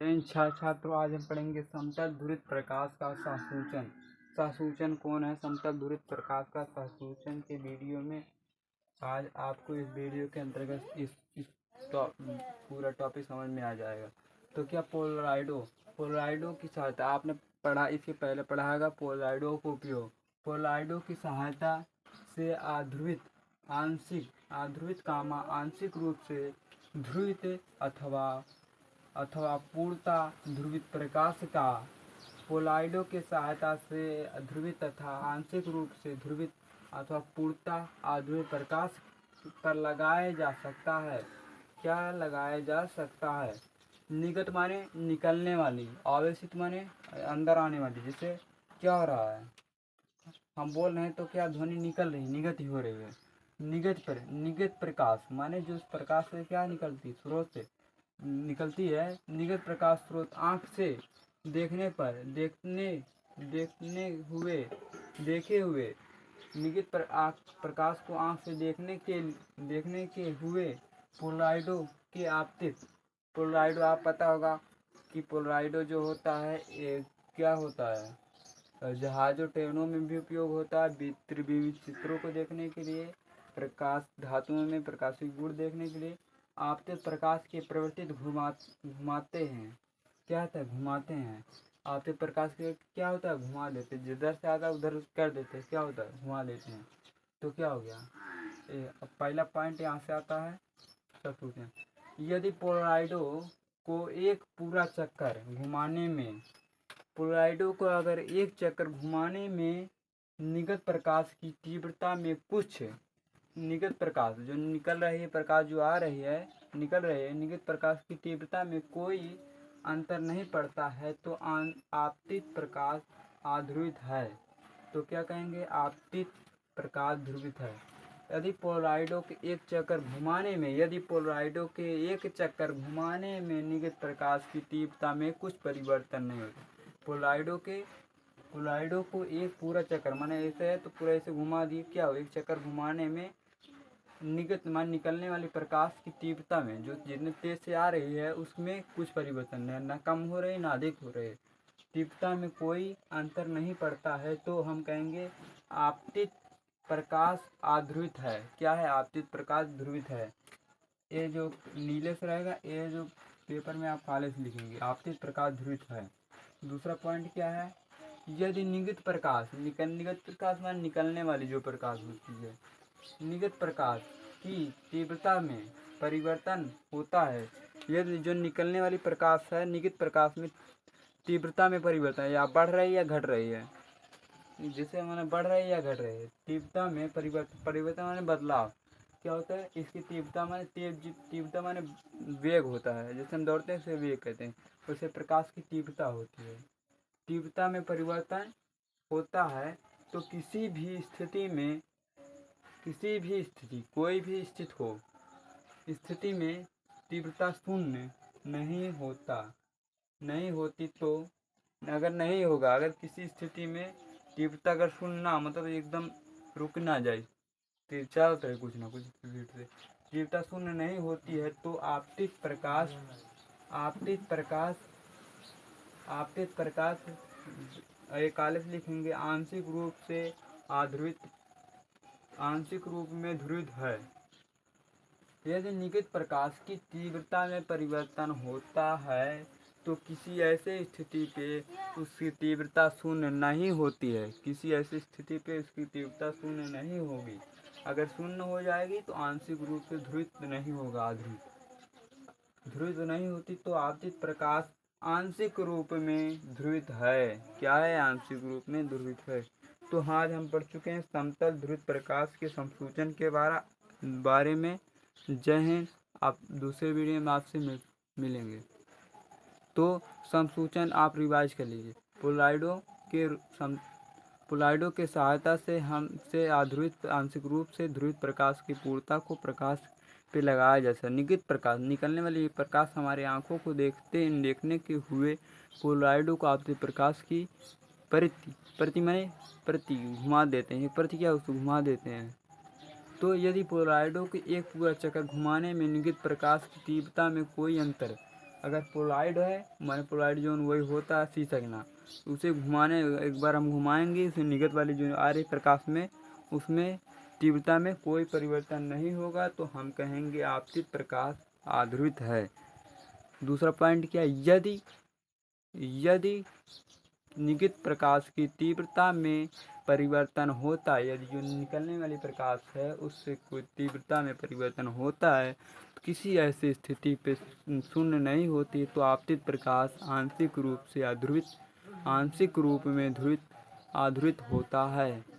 छात्रों, आज हम पढ़ेंगे समतल ध्रुवित प्रकाश का संसूचन। संसूचन कौन है? समतल ध्रुवित प्रकाश का संसूचन के वीडियो में आज आपको इस वीडियो के अंतर्गत इस पूरा टॉपिक समझ में आ जाएगा। तो क्या पोलराइडो की सहायता आपने पढ़ा, इसके पहले पढ़ा होगा। पोलराइडो का उपयोग, पोलराइडो की सहायता से आंशिक रूप से ध्रुवित अथवा पूर्णतः ध्रुवित प्रकाश का पोलराइडो के सहायता से ध्रुवित तथा आंशिक रूप से ध्रुवित अथवा पूर्णतः अध्रुवित प्रकाश पर लगाया जा सकता है। क्या लगाया जा सकता है? निगत माने निकलने वाली, आवेशित माने अंदर आने वाली। जैसे क्या हो रहा है, हम बोल रहे हैं तो क्या ध्वनि निकल रही, निगत ही हो रही है। निगत प्रकाश माने जो उस प्रकाश से क्या निकलती, स्रोत से निकलती है। निगत प्रकाश स्रोत आँख से देखे हुए निगत प्रकाश को आँख से देखने के हुए पोलराइडो के आपतित। पोलराइडो आप पता होगा कि पोलराइडो जो होता है ये क्या होता है, जहाजों ट्रेनों में भी उपयोग होता है, विविध चित्रों को देखने के लिए, प्रकाश धातुओं में प्रकाशित गुण देखने के लिए। आपतित प्रकाश के प्रवर्तित घुमाते हैं। क्या होता है? घुमाते हैं। आपतित प्रकाश के क्या होता है? घुमा देते, जिधर से आता है उधर कर देते हैं। क्या होता है? घुमा देते हैं। तो क्या हो गया? अब पहला पॉइंट यहाँ से आता है। सब पूछते हैं, यदि पोलराइडो को एक पूरा चक्कर घुमाने में पोलराइडो को अगर एक चक्कर घुमाने में निगत प्रकाश की तीव्रता में कुछ निगत प्रकाश जो निकल रही है, प्रकाश जो आ रही है, निकल रही है, निगत प्रकाश की तीव्रता में कोई अंतर नहीं पड़ता है तो आपतित प्रकाश अध्रुवित है। तो क्या कहेंगे? आपतित प्रकाश ध्रुवित है। यदि पोलराइडो के एक चक्कर घुमाने में निगत प्रकाश की तीव्रता में कुछ परिवर्तन नहीं होता। पोलराइडो को एक पूरा चक्कर माने ऐसे है तो पूरा ऐसे घुमा दिए, क्या हो, एक चक्कर घुमाने में निकलने वाली प्रकाश की तीव्रता में जो जितने तेज से आ रही है उसमें कुछ परिवर्तन नहीं, ना कम हो रही ना अधिक हो रही, तीव्रता में कोई अंतर नहीं पड़ता है तो हम कहेंगे आपतित प्रकाश अध्रुवित है। क्या है? आपतित प्रकाश ध्रुवित है। ये जो नीले से रहेगा, ये जो पेपर में आप काले से लिखेंगे, आपतित प्रकाश ध्रुवित है। दूसरा पॉइंट क्या है? यदि निगत प्रकाश मान निकलने वाली जो प्रकाश होती है, निगत प्रकाश की तीव्रता में परिवर्तन होता है। यदि जो निकलने वाली प्रकाश है, निगत प्रकाश में तीव्रता में परिवर्तन है, या बढ़ रही है या घट रही है, जैसे मैंने बढ़ रही है या घट रही है, तीव्रता में परिवर्तन माने बदलाव। क्या होता है? इसकी तीव्रता माने वेग होता है। जैसे हम दौड़ते हैं उसे वेग कहते हैं, वैसे प्रकाश की तीव्रता होती है। तीव्रता में परिवर्तन होता है तो किसी भी स्थिति कोई भी स्थिति में तीव्रता शून्य नहीं होती। तो अगर नहीं होगा, अगर किसी स्थिति में तीव्रता अगर शून्य ना, मतलब एकदम रुक ना जाए, तो चलता है कुछ ना कुछ स्पीड से, तीव्रता शून्य नहीं होती है तो आपतित प्रकाश काले से लिखेंगे आंशिक रूप में ध्रुवित है। यदि निगत प्रकाश की तीव्रता में परिवर्तन होता है तो किसी ऐसे स्थिति पे उसकी तीव्रता शून्य नहीं होती है। किसी ऐसी स्थिति पे उसकी तीव्रता शून्य नहीं होगी। अगर शून्य हो जाएगी तो आंशिक रूप से ध्रुवित नहीं होगा, ध्रुवित नहीं होती तो आपतित प्रकाश आंशिक रूप में ध्रुवित है। क्या है? आंशिक रूप में ध्रुवित है। तो आज हम पढ़ चुके हैं समतल ध्रुवित प्रकाश के संसूचन के बारे में। जय हिंद। आप दूसरे वीडियो में आपसे मिलेंगे। तो संसूचन आप रिवाइज कर लीजिए। पोलराइडो के सहायता से हमसे अध्रुवित आंशिक रूप से ध्रुवित प्रकाश की पूर्णता को प्रकाश पे लगाया जैसा निगत प्रकाश, निकलने वाली प्रकाश हमारे आंखों को देखने के हुए पोलराइडो को आपतित प्रकाश की प्रति घुमा देते हैं। प्रति क्या? उसको घुमा देते हैं। तो यदि पोलराइडो के एक पूरा चक्कर घुमाने में निगत प्रकाश की तीव्रता में कोई अंतर अगर पोलराइड है माने पोलराइड जो वही होता है शीशा के ना, उसे घुमाने एक बार हम घुमाएंगे उसे निगत वाली जो आ रही प्रकाश में उसमें तीव्रता में कोई परिवर्तन नहीं होगा, तो हम कहेंगे आपतित प्रकाश आध्रुवित है। दूसरा पॉइंट क्या, यदि यदि निगत प्रकाश की तीव्रता में परिवर्तन होता है, यदि जो निकलने वाली प्रकाश है उससे कोई तीव्रता में परिवर्तन होता है, तो किसी ऐसी स्थिति पे शून्य नहीं होती, तो आपतित प्रकाश आंशिक रूप से अध्रुवित, आंशिक रूप में ध्रुवित आध्रुवित होता है।